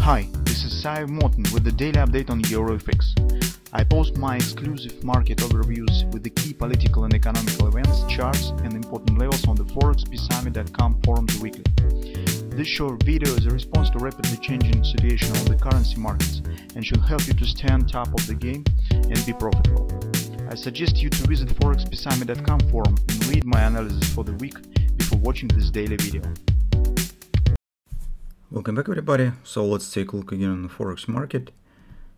Hi, this is Sive Morten with the daily update on EuroFX. I post my exclusive market overviews with the key political and economical events, charts and important levels on the ForexPeaceArmy.com forums weekly. This short video is a response to rapidly changing situation on the currency markets and should help you to stay on top of the game and be profitable. I suggest you to visit ForexPeaceArmy.com forum and read my analysis for the week before watching this daily video. Welcome back, everybody. So let's take a look again on the Forex market.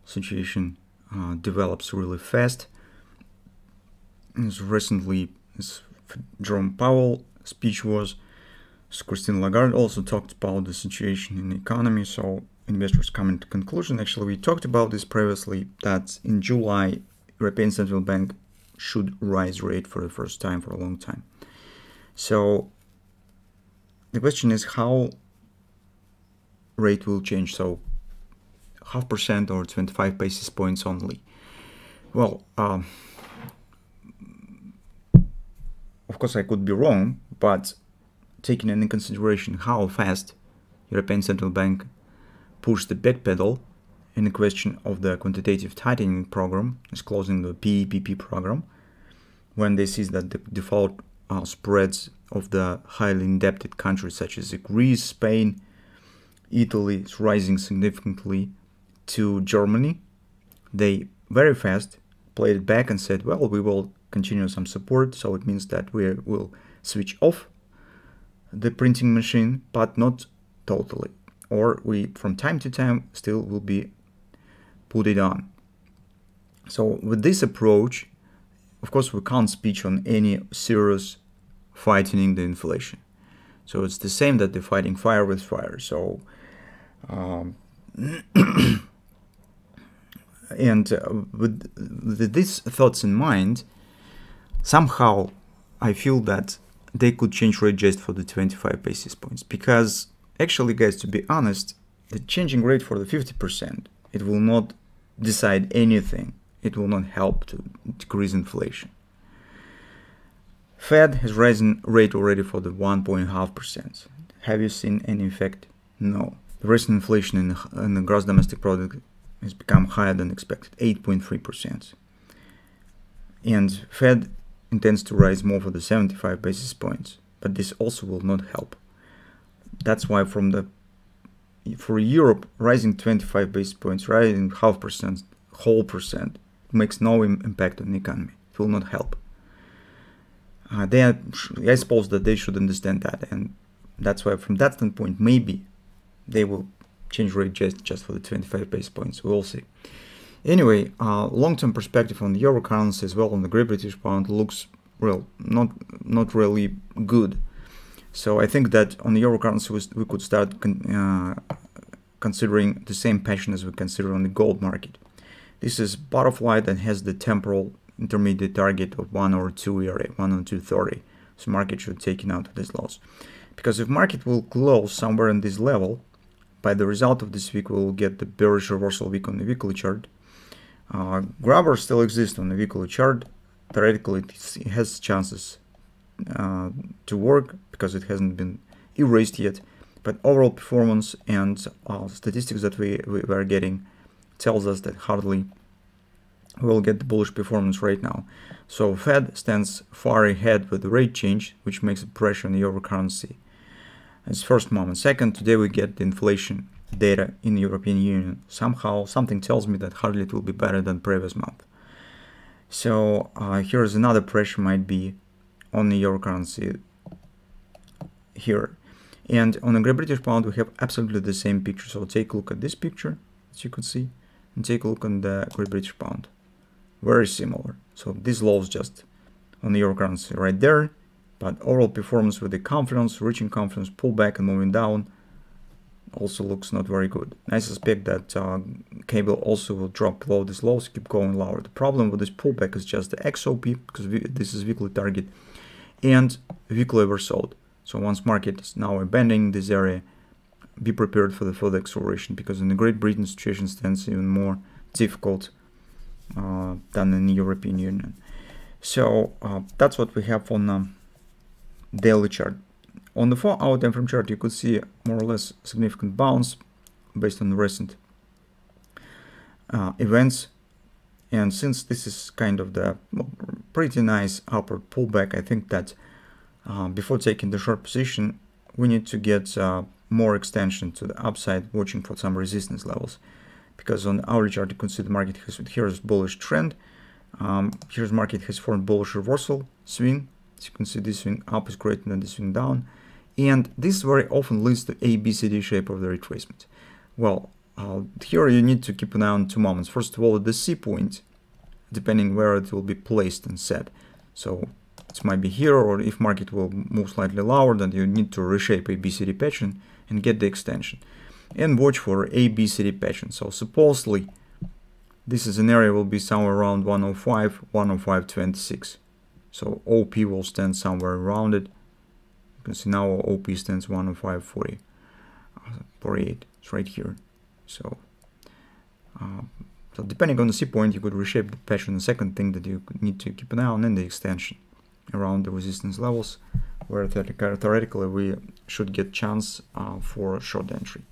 Situation develops really fast. As recently as Jerome Powell speech was, Christine Lagarde also talked about the situation in the economy, so investors come to conclusion. Actually, we talked about this previously, that in July, European Central Bank should raise rate for the first time for a long time. So the question is how rate will change, so 0.5% or 25 basis points only. Well, of course I could be wrong, but taking into consideration how fast European Central Bank pushed the back pedal in the question of the quantitative tightening program, is closing the PEPP program, when they see that the default spreads of the highly indebted countries such as Greece, Spain, Italy is rising significantly to Germany, they very fast played it back and said, well, we will continue some support, so it means that we will switch off the printing machine, but not totally, or we from time to time still will be put it on. So with this approach, of course, we can't speak on any serious fighting the inflation. So it's the same that they're fighting fire with fire. So and with these thoughts in mind, somehow I feel that they could change rate just for the 25 basis points, because actually, guys, to be honest, the changing rate for the 50%, it will not decide anything. It will not help to decrease inflation. Fed has risen rate already for the 1.5%. Have you seen any effect? No. The recent inflation in the gross domestic product has become higher than expected, 8.3%. And Fed intends to rise more for the 75 basis points, but this also will not help. That's why for Europe, rising 25 basis points, rising 0.5%, whole percent, makes no impact on the economy. It will not help. I suppose that they should understand that, and that's why from that standpoint, maybe they will change rate just for the 25 basis points. We'll see. Anyway, long-term perspective on the euro currency as well on the Great British pound looks not really good. So I think that on the euro currency we could start considering the same pattern as we consider on the gold market. This is butterfly that has the temporal intermediate target of 1 or 2 area, 1 or 230. So market should take it out of this loss. Because if market will close somewhere in this level, by the result of this week we will get the bearish reversal week on the weekly chart. Grabber still exists on the weekly chart. Theoretically it has chances to work because it hasn't been erased yet. But overall performance and statistics that we are getting tells us that hardly we'll get the bullish performance right now. So Fed stands far ahead with the rate change, which makes a pressure on the euro currency. It's first moment. Second, today we get the inflation data in the European Union. Somehow something tells me that hardly it will be better than previous month. So here's another pressure might be on the euro currency here. And on the Great British pound we have absolutely the same picture. So take a look at this picture, as you could see, and take a look on the Great British pound. Very similar. So this lows just on the euro currency right there, but overall performance with the confidence, reaching confidence, pullback and moving down also looks not very good. I suspect that cable also will drop below this lows, keep going lower. The problem with this pullback is just the XOP, because this is weekly target, and weekly oversold. So once market is now abandoning this area, be prepared for the further acceleration, because in the Great Britain situation stands even more difficult than in the European Union. So that's what we have on daily chart. On the 4-hour time frame chart, you could see more or less significant bounce based on recent events. And since this is kind of the pretty nice upward pullback, I think that before taking the short position, we need to get more extension to the upside, watching for some resistance levels. Because on the hourly chart, you can see the market has, here's bullish trend. Here's market has formed bullish reversal swing. As you can see, this swing up is greater than the swing down. And this very often leads to A, B, C, D shape of the retracement. Well, here you need to keep an eye on two moments. First of all, at the C point, depending where it will be placed and set. So it might be here, or if market will move slightly lower, then you need to reshape A, B, C, D pattern and get the extension. And watch for A, B, C, D pattern. So supposedly, this is an area will be somewhere around 105, 105.26. So OP will stand somewhere around it. You can see now OP stands 105.40, 48. It's right here. So, so depending on the C point, you could reshape the pattern. The second thing that you need to keep an eye on, and the extension around the resistance levels, where theoretically we should get chance for a short entry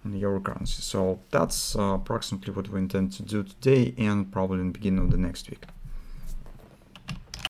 on the euro currency. So that's approximately what we intend to do today, and probably in the beginning of the next week.